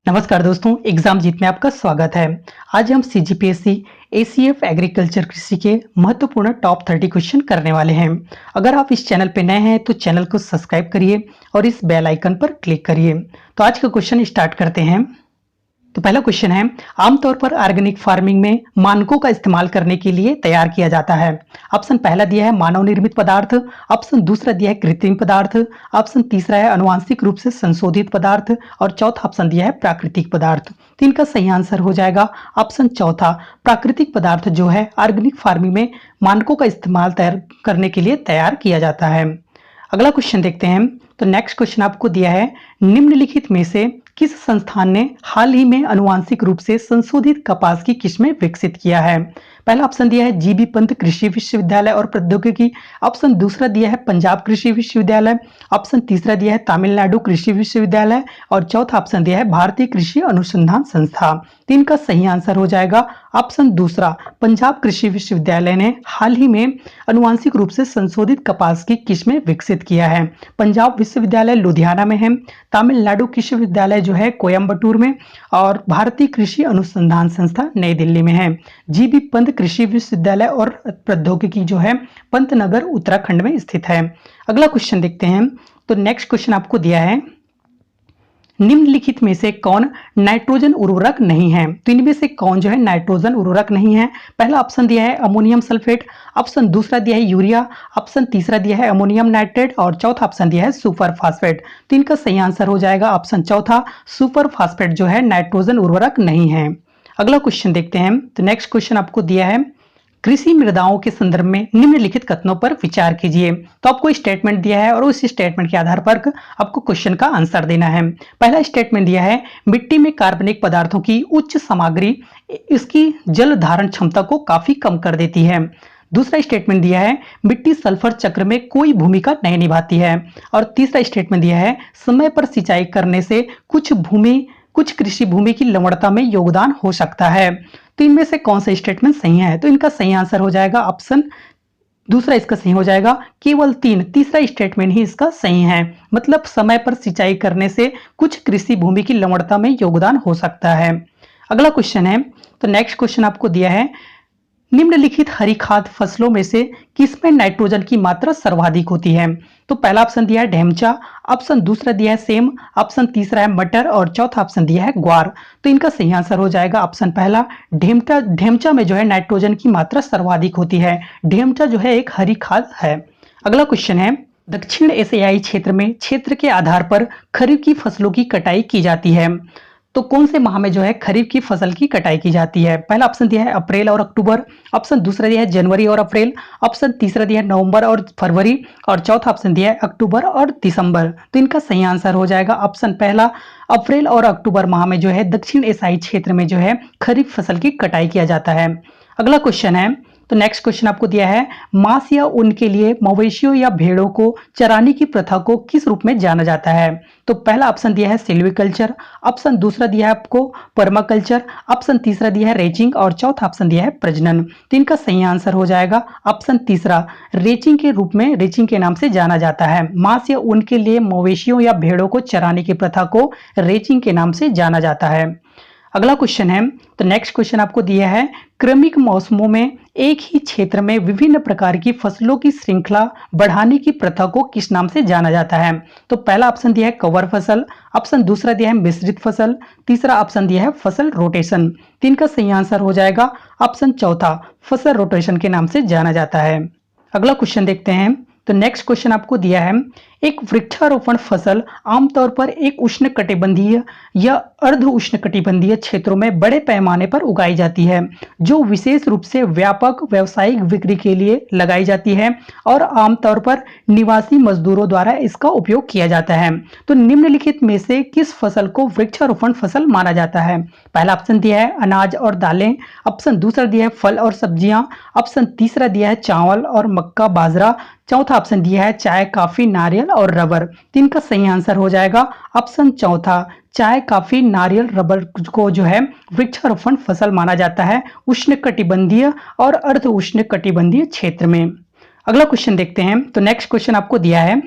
नमस्कार दोस्तों, एग्जाम जीत में आपका स्वागत है। आज हम सीजीपीएससी एसीएफ एग्रीकल्चर कृषि के महत्वपूर्ण टॉप 30 क्वेश्चन करने वाले हैं। अगर आप इस चैनल पे नए हैं तो चैनल को सब्सक्राइब करिए और इस बेल आइकन पर क्लिक करिए। तो आज का क्वेश्चन स्टार्ट करते हैं। तो पहला क्वेश्चन है, आमतौर पर ऑर्गेनिक फार्मिंग में मानकों का इस्तेमाल करने के लिए तैयार किया जाता है। ऑप्शन पहला दिया है मानव निर्मित पदार्थ, ऑप्शन दूसरा दिया है कृत्रिम पदार्थ, ऑप्शन तीसरा है अनुवांशिक रूप से संशोधित पदार्थ और चौथा ऑप्शन दिया है प्राकृतिक पदार्थ। तो इनका सही आंसर हो जाएगा ऑप्शन चौथा, प्राकृतिक पदार्थ जो है ऑर्गेनिक फार्मिंग में मानकों का इस्तेमाल तैयार करने के लिए तैयार किया जाता है। अगला क्वेश्चन देखते हैं। तो नेक्स्ट क्वेश्चन आपको दिया है, निम्नलिखित में से किस संस्थान ने हाल ही में अनुवांशिक रूप से संशोधित कपास की किस्में विकसित किया है। पहला ऑप्शन दिया है जीबी पंत कृषि विश्वविद्यालय और प्रौद्योगिकी, ऑप्शन दूसरा दिया है पंजाब कृषि विश्वविद्यालय, ऑप्शन तीसरा दिया है तमिलनाडु कृषि विश्वविद्यालय और चौथा ऑप्शन दिया है भारतीय कृषि अनुसंधान संस्था। तीन का सही आंसर हो जाएगा ऑप्शन दूसरा, पंजाब कृषि विश्वविद्यालय ने हाल ही में अनुवांशिक रूप से संशोधित कपास की किस्में विकसित किया है। पंजाब विश्वविद्यालय लुधियाना में है, तमिलनाडु कृषि विश्वविद्यालय जो है कोयम्बटूर में और भारतीय कृषि अनुसंधान संस्था नई दिल्ली में है। जीबी पंत कृषि विश्वविद्यालय और प्रौद्योगिकी जो है पंतनगर उत्तराखंड में स्थित है। अगला क्वेश्चन देखते हैं। तो नेक्स्ट क्वेश्चन आपको दिया है, निम्नलिखित में से कौन नाइट्रोजन उर्वरक नहीं है। तो इनमें से कौन जो है नाइट्रोजन उर्वरक नहीं है। पहला ऑप्शन दिया है अमोनियम सल्फेट, ऑप्शन दूसरा दिया है यूरिया, ऑप्शन तीसरा दिया है अमोनियम नाइट्रेट और चौथा ऑप्शन दिया है सुपर फास्फेट। तो इनका सही आंसर हो जाएगा ऑप्शन चौथा, सुपर फास्फेट जो है नाइट्रोजन उर्वरक नहीं है। अगला क्वेश्चन देखते हैं। तो नेक्स्ट क्वेश्चन आपको दिया है, कृषि मृदाओं के संदर्भ में निम्नलिखित कथनों पर विचार कीजिए। तो आपको स्टेटमेंट दिया है और उस स्टेटमेंट के आधार पर आपको क्वेश्चन का आंसर देना है। पहला स्टेटमेंट दिया है, मिट्टी में कार्बनिक पदार्थों की उच्च सामग्री इसकी जल धारण क्षमता को काफी कम कर देती है। दूसरा स्टेटमेंट दिया है, मिट्टी सल्फर चक्र में कोई भूमिका नहीं निभाती है। और तीसरा स्टेटमेंट दिया है, समय पर सिंचाई करने से कुछ कृषि भूमि की लवणता में योगदान हो सकता है। तो इनमें से कौन सा स्टेटमेंट सही है। तो इनका सही आंसर हो जाएगा ऑप्शन दूसरा, इसका सही हो जाएगा केवल तीसरा स्टेटमेंट ही इसका सही है। मतलब समय पर सिंचाई करने से कुछ कृषि भूमि की लवणता में योगदान हो सकता है। अगला क्वेश्चन है। तो नेक्स्ट क्वेश्चन आपको दिया है, निम्नलिखित हरी खाद फसलों में से किसमें नाइट्रोजन की मात्रा सर्वाधिक होती है। तो पहला ऑप्शन दिया है ढेमचा, ऑप्शन दूसरा दिया है सेम, ऑप्शन तीसरा है मटर और चौथा ऑप्शन दिया है ग्वार। तो इनका सही आंसर हो जाएगा ऑप्शन पहला, ढेमचा में जो है नाइट्रोजन की मात्रा सर्वाधिक होती है। ढेमचा जो है एक हरी खाद है। अगला क्वेश्चन है, दक्षिण एशियाई क्षेत्र में क्षेत्र के आधार पर खरीफ की फसलों की कटाई की जाती है। तो कौन से माह में जो है खरीफ की फसल की कटाई की जाती है। पहला ऑप्शन दिया है अप्रैल और अक्टूबर, ऑप्शन दूसरा दिया है जनवरी और अप्रैल, ऑप्शन तीसरा दिया है नवंबर और फरवरी और चौथा ऑप्शन दिया है अक्टूबर और दिसंबर। तो इनका सही आंसर हो जाएगा ऑप्शन पहला, अप्रैल और अक्टूबर माह में जो है दक्षिण एशियाई क्षेत्र में जो है खरीफ फसल की कटाई किया जाता है। अगला क्वेश्चन है। तो नेक्स्ट क्वेश्चन आपको दिया है, मांस या ऊन के लिए मवेशियों या भेड़ों को चराने की प्रथा को किस रूप में जाना जाता है। तो पहला ऑप्शन दिया है सिल्वीकल्चर, ऑप्शन दूसरा दिया है आपको पर्माकल्चर, ऑप्शन तीसरा दिया है रेचिंग और चौथा ऑप्शन दिया है प्रजनन। तो इनका सही आंसर हो जाएगा ऑप्शन तीसरा, रेचिंग के नाम से जाना जाता है। मांस या ऊन के लिए मवेशियों या भेड़ों को चराने की प्रथा को रेचिंग के नाम से जाना जाता है। अगला क्वेश्चन है। तो नेक्स्ट क्वेश्चन आपको दिया है, क्रमिक मौसमों में एक ही क्षेत्र में विभिन्न प्रकार की फसलों की श्रृंखला बढ़ाने की प्रथा को किस नाम से जाना जाता है। तो पहला ऑप्शन दिया है कवर फसल, ऑप्शन दूसरा दिया है मिश्रित फसल, तीसरा ऑप्शन दिया है फसल रोटेशन। तीन का सही आंसर हो जाएगा ऑप्शन चौथा, फसल रोटेशन के नाम से जाना जाता है। अगला क्वेश्चन देखते हैं। तो नेक्स्ट क्वेश्चन आपको दिया है, एक वृक्षारोपण फसल आमतौर पर एक उष्णकटिबंधीय या अर्ध उष्णकटिबंधीय क्षेत्रों में बड़े पैमाने पर उगाई जाती है, जो विशेष रूप से व्यापक व्यावसायिक बिक्री के लिए लगाई जाती है और आमतौर पर निवासी मजदूरों द्वारा इसका उपयोग किया जाता है। तो निम्नलिखित में से किस फसल को वृक्षारोपण फसल माना जाता है। पहला ऑप्शन दिया है अनाज और दालें, ऑप्शन दूसरा दिया है फल और सब्जियां, ऑप्शन तीसरा दिया है चावल और मक्का बाजरा, चौथा ऑप्शन दिया है चाय कॉफी नारियल और रबर। तीन का सही आंसर हो जाएगा ऑप्शन चौथा, चाय कॉफी नारियल रबर को जो है वृक्षारोपण फसल माना जाता है उष्णकटिबंधीय और अर्ध उष्णकटिबंधीय क्षेत्र में। अगला क्वेश्चन देखते हैं। तो नेक्स्ट क्वेश्चन आपको दिया है,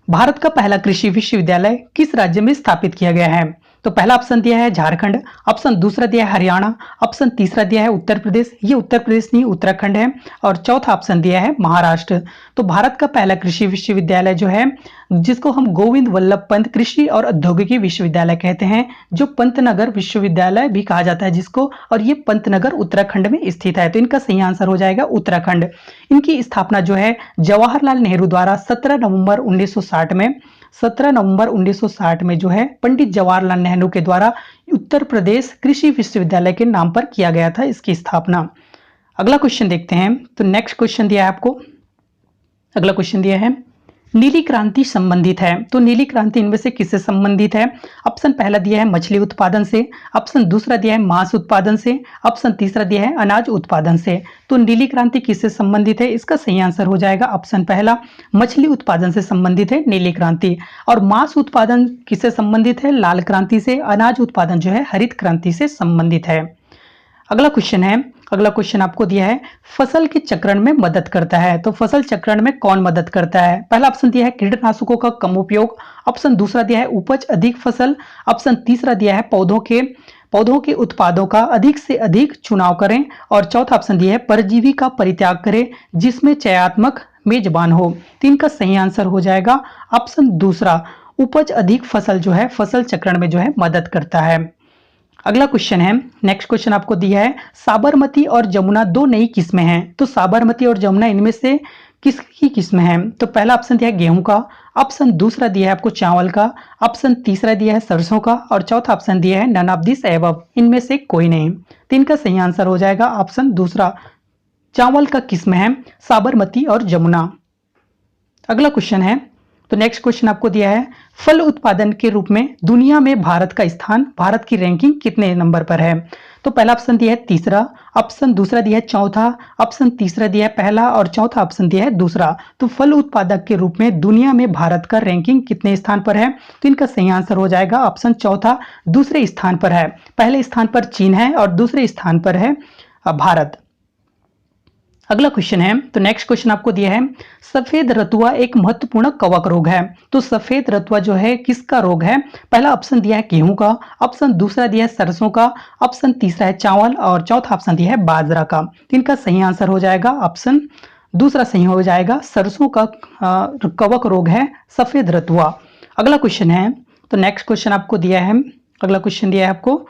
भारत का पहला कृषि विश्वविद्यालय किस राज्य में स्थापित किया गया है। तो पहला ऑप्शन दिया है झारखंड, ऑप्शन दूसरा दिया है हरियाणा, ऑप्शन तीसरा दिया है उत्तर प्रदेश, ये उत्तर प्रदेश नहीं उत्तराखंड है, और चौथा ऑप्शन दिया है महाराष्ट्र। तो भारत का पहला कृषि विश्वविद्यालय जो है, जिसको हम गोविंद वल्लभ पंत कृषि और औद्योगिकी विश्वविद्यालय कहते हैं, जो पंतनगर विश्वविद्यालय भी कहा जाता है जिसको, और ये पंतनगर उत्तराखंड में स्थित है। तो इनका सही आंसर हो जाएगा उत्तराखंड। इनकी स्थापना जो है जवाहरलाल नेहरू द्वारा 17 नवंबर 1960 में जो है पंडित जवाहरलाल नेहरू के द्वारा उत्तर प्रदेश कृषि विश्वविद्यालय के नाम पर किया गया था इसकी स्थापना। अगला क्वेश्चन देखते हैं। तो नेक्स्ट क्वेश्चन दिया है आपको, अगला क्वेश्चन दिया है नीली क्रांति संबंधित है। तो नीली क्रांति इनमें से किससे संबंधित है? ऑप्शन पहला दिया है मछली उत्पादन से, ऑप्शन दूसरा दिया है मांस उत्पादन से, ऑप्शन तीसरा दिया है अनाज उत्पादन से। तो नीली क्रांति किससे संबंधित है? इसका सही आंसर हो जाएगा ऑप्शन पहला, मछली उत्पादन से संबंधित है नीली क्रांति। और मांस उत्पादन किससे संबंधित है? लाल क्रांति से। अनाज उत्पादन जो है हरित क्रांति से संबंधित है। अगला क्वेश्चन है, अगला क्वेश्चन आपको दिया है फसल के चक्रण में मदद करता है। तो फसल चक्रण में कौन मदद करता है? पहला ऑप्शन दिया है कीटनाशकों का कम उपयोग, ऑप्शन दूसरा दिया है उपज अधिक फसल, ऑप्शन तीसरा दिया है पौधों के उत्पादों का अधिक से अधिक चुनाव करें, और चौथा ऑप्शन दिया है परजीवी का परित्याग करें जिसमें चयनात्मक मेजबान हो। तो इनका सही आंसर हो जाएगा ऑप्शन दूसरा, उपज अधिक फसल जो है फसल चक्रण में जो है मदद करता है। अगला क्वेश्चन है, नेक्स्ट क्वेश्चन आपको दिया है साबरमती और जमुना दो नई किस्में हैं। तो साबरमती और जमुना इनमें से किसकी किस्म है? तो पहला ऑप्शन दिया है गेहूं का, ऑप्शन दूसरा दिया है आपको चावल का, ऑप्शन तीसरा दिया है सरसों का, और चौथा ऑप्शन दिया है नन ऑफ दिस एबव, इनमें से कोई नहीं। तो इनका सही आंसर हो जाएगा ऑप्शन दूसरा, चावल का किस्म है साबरमती और जमुना। अगला क्वेश्चन है, तो नेक्स्ट क्वेश्चन आपको दिया है फल उत्पादन के रूप में दुनिया में भारत का स्थान, भारत की रैंकिंग कितने नंबर पर है? तो पहला ऑप्शन दिया है तीसरा, ऑप्शन दूसरा दिया है चौथा, ऑप्शन तीसरा दिया है पहला, और चौथा ऑप्शन दिया है दूसरा। तो फल उत्पादक के रूप में दुनिया में भारत का रैंकिंग कितने स्थान पर है? तो इनका सही आंसर हो जाएगा ऑप्शन चौथा, दूसरे स्थान पर है। पहले स्थान पर चीन है और दूसरे स्थान पर है भारत। अगला क्वेश्चन है, तो नेक्स्ट क्वेश्चन आपको दिया है सफेद रतुआ एक महत्वपूर्ण कवक रोग है। तो सफेद रतुआ जो है किसका रोग है? पहला ऑप्शन दिया है गेहूं का, ऑप्शन दूसरा दिया है सरसों का, ऑप्शन तीसरा है चावल, और चौथा ऑप्शन दिया है बाजरा का। तो इनका सही आंसर हो जाएगा ऑप्शन दूसरा सही हो जाएगा, सरसों का कवक रोग है सफेद रतुआ। अगला क्वेश्चन है, तो नेक्स्ट क्वेश्चन आपको दिया है, अगला क्वेश्चन दिया है आपको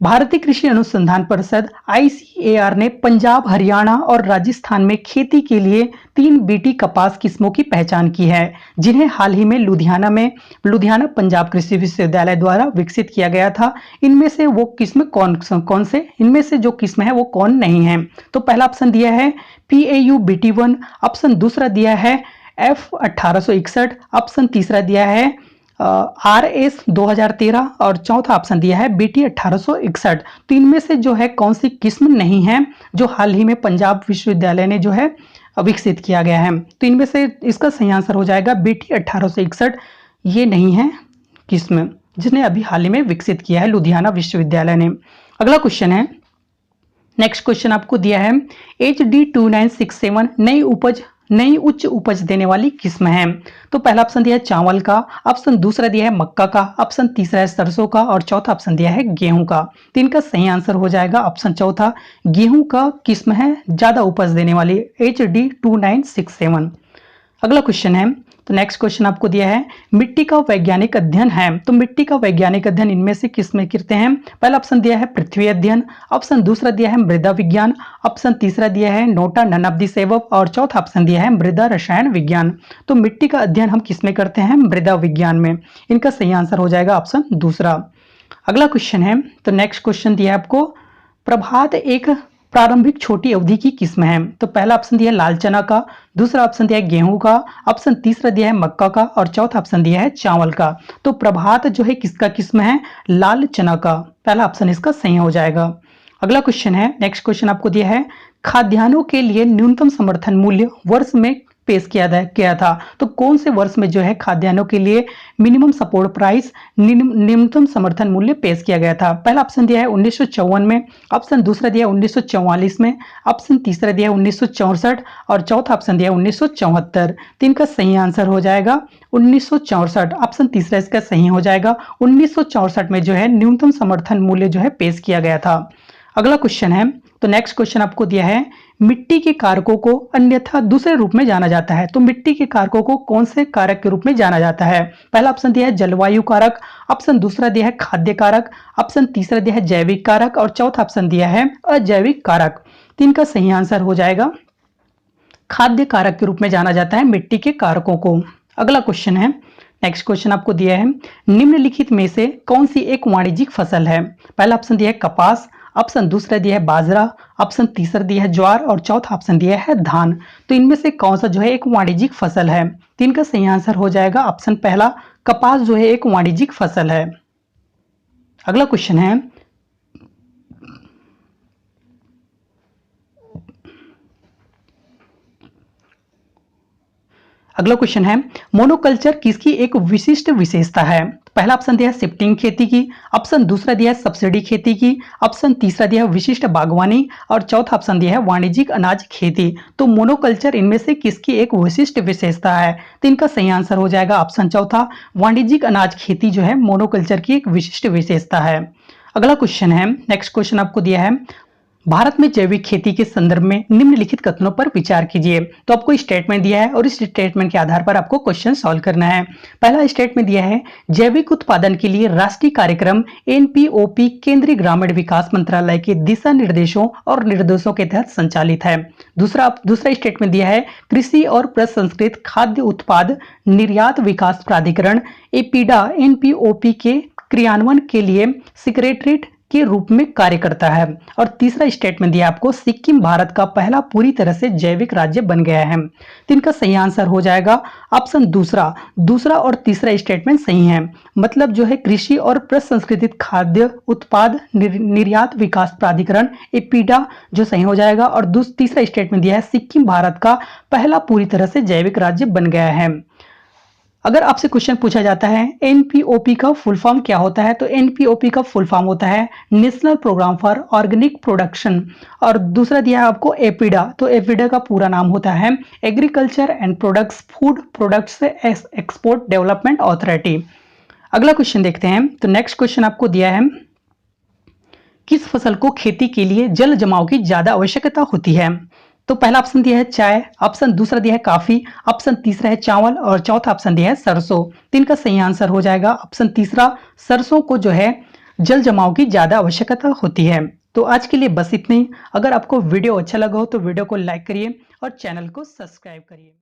भारतीय कृषि अनुसंधान परिषद ICAR ने पंजाब, हरियाणा और राजस्थान में खेती के लिए 3 बीटी कपास किस्मों की पहचान की है, जिन्हें हाल ही में लुधियाना पंजाब कृषि विश्वविद्यालय द्वारा विकसित किया गया था। इनमें से वो किस्म कौन से इनमें से जो किस्म है वो कौन नहीं है? तो पहला ऑप्शन दिया है PAU BT1, ऑप्शन दूसरा दिया है F 1861, ऑप्शन तीसरा दिया है RS 2013, और चौथा ऑप्शन दिया है BT 1861। तो इनमें से जो है कौन सी किस्म नहीं है जो हाल ही में पंजाब विश्वविद्यालय ने जो है विकसित किया गया है? तो इनमें से इसका सही आंसर हो जाएगा BT 1861, ये नहीं है किस्म जिसने अभी हाल ही में विकसित किया है लुधियाना विश्वविद्यालय ने। अगला क्वेश्चन है, नेक्स्ट क्वेश्चन आपको दिया है HD 2967 नई उच्च उपज देने वाली किस्म है। तो पहला ऑप्शन दिया है चावल का, ऑप्शन दूसरा दिया है मक्का का, ऑप्शन तीसरा है सरसों का, और चौथा ऑप्शन दिया है गेहूं का। तो इनका सही आंसर हो जाएगा ऑप्शन चौथा, गेहूं का किस्म है ज्यादा उपज देने वाली HD 2967। अगला क्वेश्चन है, तो नेक्स्ट क्वेश्चन आपको दिया है मिट्टी का वैज्ञानिक अध्ययन है। तो मिट्टी का वैज्ञानिक अध्ययन इनमें से किस में करते हैं? पहला ऑप्शन दिया है पृथ्वी अध्ययन, ऑप्शन दूसरा दिया है मृदा विज्ञान, ऑप्शन तीसरा दिया है NOTA none of this above, और चौथा ऑप्शन दिया है मृदा रसायन विज्ञान। तो मिट्टी का अध्ययन हम किस में करते हैं? मृदा विज्ञान में। इनका सही आंसर हो जाएगा ऑप्शन दूसरा। अगला क्वेश्चन है, तो नेक्स्ट क्वेश्चन दिया है आपको प्रभात एक प्रारंभिक छोटी अवधि की किस्म है। तो पहला ऑप्शन दिया है लाल चना का, दूसरा ऑप्शन दिया है गेहूं का, ऑप्शन तीसरा दिया है मक्का का, और चौथा ऑप्शन दिया है चावल का। तो प्रभात जो है किसका किस्म है? लाल चना का। पहला ऑप्शन इसका सही हो जाएगा। अगला क्वेश्चन है, नेक्स्ट क्वेश्चन आपको दिया है खाद्यान्नों के लिए न्यूनतम समर्थन मूल्य वर्ष में पेश किया गया था। तो कौन से वर्ष में जो है खाद्यान्नों के लिए मिनिमम सपोर्ट प्राइस न्यूनतम समर्थन मूल्य पेश किया गया था? पहला ऑप्शन दिया है 1954 में, ऑप्शन दूसरा दिया है 1944 में, ऑप्शन तीसरा दिया है 1964 और चौथा ऑप्शन दिया है 1974। तो इनका सही आंसर हो जाएगा 1964। ऑप्शन तीसरा इसका सही हो जाएगा। 1964 में जो है न्यूनतम समर्थन मूल्य जो है पेश किया गया था। अगला क्वेश्चन है, तो नेक्स्ट क्वेश्चन आपको दिया है, मिट्टी के कारकों को अन्यथा दूसरे रूप में जाना जाता है। तो मिट्टी के कारकों को कौन से कारक के रूप में जाना जाता है? पहला ऑप्शन दिया है जलवायु कारक, ऑप्शन दूसरा दिया है खाद्य कारक, ऑप्शन तीसरा दिया है जैविक कारक और चौथा ऑप्शन दिया है अजैविक कारक। तो इनका सही आंसर हो जाएगा खाद्य कारक के रूप में जाना जाता है मिट्टी के कारकों को। अगला क्वेश्चन है, नेक्स्ट क्वेश्चन आपको दिया है, निम्नलिखित में से कौन सी एक वाणिज्यिक फसल है? पहला ऑप्शन दिया है कपास, ऑप्शन दूसरा दिया है बाजरा, ऑप्शन तीसरा दिया है ज्वार और चौथा ऑप्शन दिया है धान। तो इनमें से कौन सा जो है एक वाणिज्यिक फसल है? तो इनका सही आंसर हो जाएगा ऑप्शन पहला, कपास जो है एक वाणिज्यिक फसल है। अगला क्वेश्चन है, अगला क्वेश्चन है, मोनोकल्चर किसकी एक विशिष्ट विशेषता है? पहला ऑप्शन दिया है शिफ्टिंग खेती की, ऑप्शन दूसरा दिया है सब्सिडी खेती की, ऑप्शन तीसरा दिया है विशिष्ट बागवानी और चौथा ऑप्शन दिया है वाणिज्यिक अनाज खेती। तो मोनोकल्चर इनमें से किसकी एक विशिष्ट विशेषता है? तो इनका सही आंसर हो जाएगा ऑप्शन चौथा, वाणिज्यिक अनाज खेती जो है मोनोकल्चर की एक विशिष्ट विशेषता है। अगला क्वेश्चन है, नेक्स्ट क्वेश्चन आपको दिया है, भारत में जैविक खेती के संदर्भ में निम्नलिखित कथनों पर विचार कीजिए। तो आपको स्टेटमेंट दिया है और इस स्टेटमेंट के आधार पर आपको क्वेश्चन सॉल्व करना है। पहला स्टेटमेंट दिया है, जैविक उत्पादन के लिए राष्ट्रीय कार्यक्रम एनपीओपी केंद्रीय ग्रामीण विकास मंत्रालय के दिशा निर्देशों और निर्देशों के तहत संचालित है। दूसरा स्टेटमेंट दिया है, कृषि और प्रसंस्कृत खाद्य उत्पाद निर्यात विकास प्राधिकरण एपीडा एनपीओपी के क्रियान्वयन के लिए सेक्रेटरीट के रूप में कार्य करता है। और तीसरा स्टेटमेंट दिया आपको, सिक्किम भारत का पहला पूरी तरह से जैविक राज्य बन गया है। तो इनका सही आंसर हो जाएगा ऑप्शन दूसरा और तीसरा स्टेटमेंट सही है। मतलब जो है कृषि और प्रसंस्कृत खाद्य उत्पाद निर्यात विकास प्राधिकरण एपीडा जो सही हो जाएगा। और तीसरा स्टेटमेंट दिया है, सिक्किम भारत का पहला पूरी तरह से जैविक राज्य बन गया है। अगर आपसे क्वेश्चन पूछा जाता है एनपीओपी का फुल फॉर्म क्या होता है, तो एनपीओपी का फुल फॉर्म होता है national programme for organic production. और दूसरा दिया है आपको एपीडा, तो एपीडा का पूरा नाम होता है agriculture and products food products export development authority. अगला क्वेश्चन देखते हैं, तो नेक्स्ट क्वेश्चन आपको दिया है, किस फसल को खेती के लिए जल जमाव की ज्यादा आवश्यकता होती है? तो पहला ऑप्शन दिया है चाय, ऑप्शन दूसरा दिया है काफी, ऑप्शन तीसरा है चावल और चौथा ऑप्शन दिया है सरसों। तो इनका सही आंसर हो जाएगा ऑप्शन तीसरा, सरसों को जो है जल जमाव की ज्यादा आवश्यकता होती है। तो आज के लिए बस इतनी। अगर आपको वीडियो अच्छा लगा हो तो वीडियो को लाइक करिए और चैनल को सब्सक्राइब करिए।